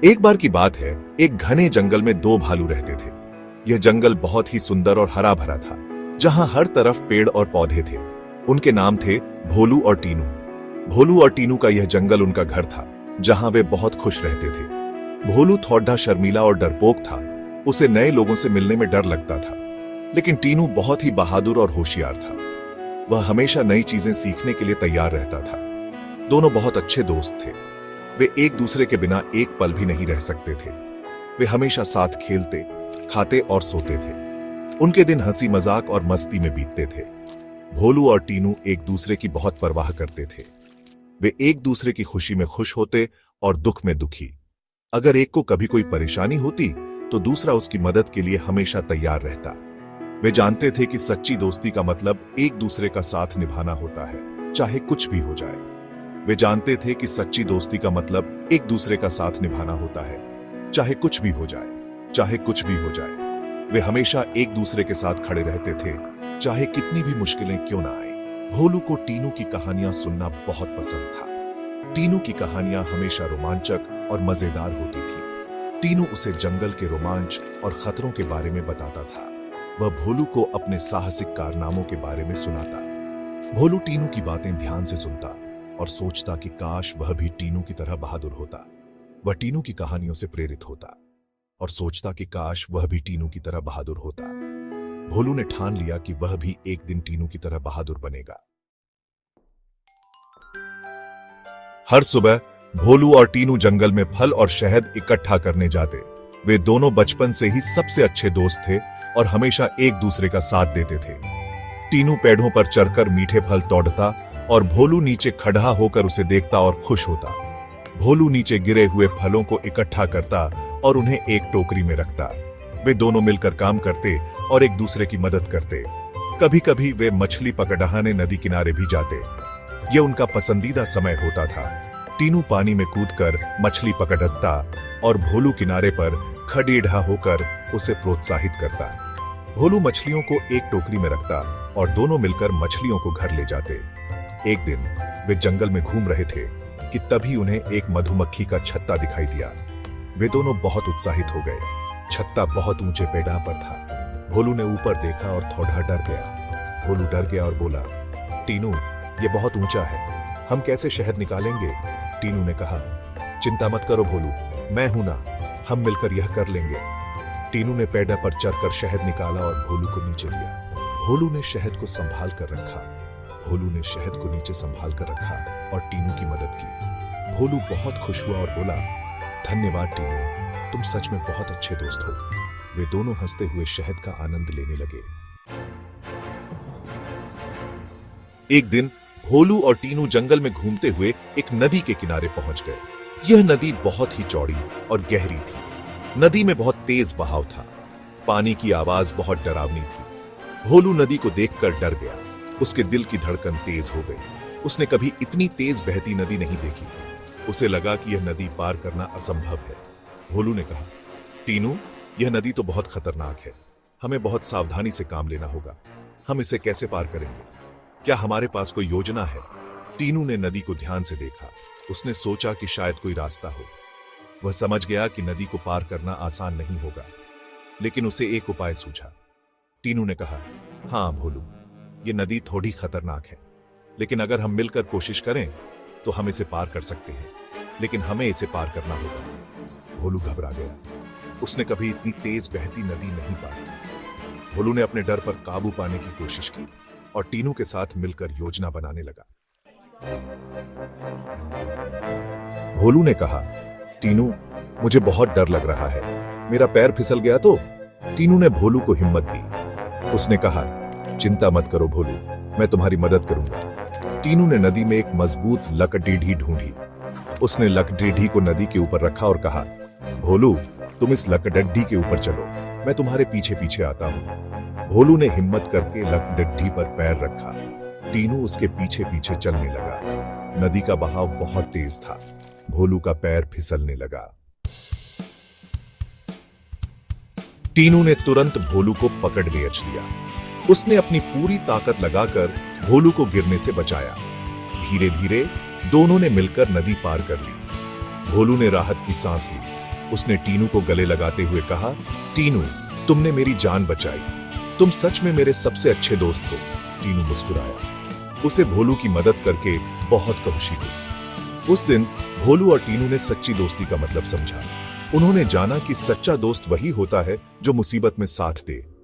एक बार की बात है, एक घने जंगल में दो भालू रहते थे। यह जंगल बहुत ही सुंदर और हरा भरा था, जहां हर तरफ पेड़ और पौधे थे। उनके नाम थे भोलू और टीनू। भोलू और टीनू का यह जंगल उनका घर था, जहां वे बहुत खुश रहते थे। भोलू थोड़ा शर्मीला और डरपोक था। उसे नए लोगों से मिलने में डर लगता था, लेकिन टीनू बहुत ही बहादुर और होशियार था। वह हमेशा नई चीजें सीखने के लिए तैयार रहता था। दोनों बहुत अच्छे दोस्त थे। वे एक दूसरे के बिना एक पल भी नहीं रह सकते थे। वे हमेशा साथ खेलते, खाते और सोते थे। उनके दिन हंसी मजाक और मस्ती में बीतते थे। भोलू और टीनू एक दूसरे की बहुत परवाह करते थे। वे एक दूसरे की खुशी में खुश होते और दुख में दुखी। अगर एक को कभी कोई परेशानी होती तो दूसरा उसकी मदद के लिए हमेशा तैयार रहता। वे जानते थे कि सच्ची दोस्ती का मतलब एक दूसरे का साथ निभाना होता है, चाहे कुछ भी हो जाए। वे जानते थे कि सच्ची दोस्ती का मतलब एक दूसरे का साथ निभाना होता है, चाहे कुछ भी हो जाए, चाहे कुछ भी हो जाए। वे हमेशा एक दूसरे के साथ खड़े रहते थे, चाहे कितनी भी मुश्किलें क्यों ना आए। भोलू को टीनू की कहानियां सुनना बहुत पसंद था। टीनू की कहानियां हमेशा रोमांचक और मजेदार होती थी। टीनू उसे जंगल के रोमांच और खतरों के बारे में बताता था। वह भोलू को अपने साहसिक कारनामों के बारे में सुनाता। भोलू टीनू की बातें ध्यान से सुनता और सोचता कि काश वह भी टीनू की तरह बहादुर होता। वह टीनू की कहानियों से प्रेरित होता और सोचता कि काश वह भी टीनू की तरह बहादुर होता। भोलू ने ठान लिया कि वह भी एक दिन टीनू की तरह बहादुर बनेगा। हर सुबह भोलू और टीनू जंगल में फल और शहद इकट्ठा करने जाते। वे दोनों बचपन से ही सबसे अच्छे दोस्त थे और हमेशा एक दूसरे का साथ देते थे। टीनू पेड़ों पर चढ़कर मीठे फल तोड़ता और भोलू नीचे खड़ा होकर उसे देखता और खुश होता। भोलू नीचे गिरे हुए फलों को इकट्ठा करता और उन्हें एक टोकरी में रखता। वे दोनों मिलकर काम करते और एक दूसरे की मदद करते। कभी कभी वे मछली पकड़ने नदी किनारे भी जाते। यह उनका पसंदीदा समय होता था। टीनू पानी में कूदकर मछली पकड़ता और भोलू किनारे पर खड़ेढ़ा होकर उसे प्रोत्साहित करता। भोलू मछलियों को एक टोकरी में रखता और दोनों मिलकर मछलियों को घर ले जाते। एक दिन वे जंगल में घूम रहे थे कि तभी उन्हें एक मधुमक्खी का छत्ता दिखाई दिया। वे दोनों बहुत उत्साहित हो गए। छत्ता बहुत ऊंचे पेड़ पर था। भोलू ने ऊपर देखा और थोड़ा डर गया। भोलू डर गया और बोला, टीनू, ये बहुत ऊंचा है, हम कैसे शहद निकालेंगे? टीनू ने कहा, चिंता मत करो भोलू, मैं हूं ना, हम मिलकर यह कर लेंगे। टीनू ने पेड़ पर चढ़कर शहद निकाला और भोलू को नीचे दिया। भोलू ने शहद को संभाल कर रखा। भोलू ने शहद को नीचे संभाल कर रखा और टीनू की मदद की। भोलू बहुत खुश हुआ और बोला, धन्यवाद टीनू, तुम सच में बहुत अच्छे दोस्त हो। वे दोनों हंसते हुए शहद का आनंद लेने लगे। एक दिन भोलू और टीनू जंगल में घूमते हुए एक नदी के किनारे पहुंच गए। यह नदी बहुत ही चौड़ी और गहरी थी। नदी में बहुत तेज बहाव था। पानी की आवाज बहुत डरावनी थी। भोलू नदी को देखकर डर गया। उसके दिल की धड़कन तेज हो गई। उसने कभी इतनी तेज बहती नदी नहीं देखी थी। उसे लगा कि यह नदी पार करना असंभव है। भोलू ने कहा, टीनू, यह नदी तो बहुत खतरनाक है। हमें बहुत सावधानी से काम लेना होगा। हम इसे कैसे पार करेंगे? क्या हमारे पास कोई योजना है? टीनू ने नदी को ध्यान से देखा। उसने सोचा कि शायद कोई रास्ता हो। वह समझ गया कि नदी को पार करना आसान नहीं होगा, लेकिन उसे एक उपाय सूझा। टीनू ने कहा, हाँ भोलू, ये नदी थोड़ी खतरनाक है, लेकिन अगर हम मिलकर कोशिश करें तो हम इसे पार कर सकते हैं, लेकिन हमें इसे पार करना होगा। भोलू घबरा गया। उसने कभी इतनी तेज बहती नदी नहीं पाई। भोलू ने अपने डर पर काबू पाने की कोशिश की और टीनू के साथ मिलकर योजना बनाने लगा। भोलू ने कहा, टीनू, मुझे बहुत डर लग रहा है, मेरा पैर फिसल गया तो? टीनू ने भोलू को हिम्मत दी। उसने कहा, चिंता मत करो भोलू, मैं तुम्हारी मदद करूंगा। टीनू ने नदी में एक मजबूत लकड़ीढ़ी ढूंढी। उसने लकड़ीढ़ी को नदी के ऊपर रखा और कहा, भोलू, तुम इस लकड़ीढ़ी के ऊपर चलो, मैं तुम्हारे पीछे पीछे आता हूं। भोलू ने हिम्मत करके लकड़ीढ़ी पर पैर रखा। टीनू उसके पीछे पीछे चलने लगा। नदी का बहाव बहुत तेज था। भोलू का पैर फिसलने लगा। टीनू ने तुरंत भोलू को पकड़ लिया। उसने अपनी पूरी ताकत लगाकर भोलू को गिरने से बचाया। धीरे धीरे दोनों ने मिलकर नदी पार कर ली। भोलू ने राहत की सांस ली। उसने टीनू को गले लगाते हुए कहा, टीनू, तुमने मेरी जान बचाई। तुम सच में मेरे सबसे अच्छे दोस्त हो। टीनू मुस्कुराया। उसे भोलू की मदद करके बहुत खुशी हुई। उस दिन भोलू और टीनू ने सच्ची दोस्ती का मतलब समझा। उन्होंने जाना कि सच्चा दोस्त वही होता है जो मुसीबत में साथ दे।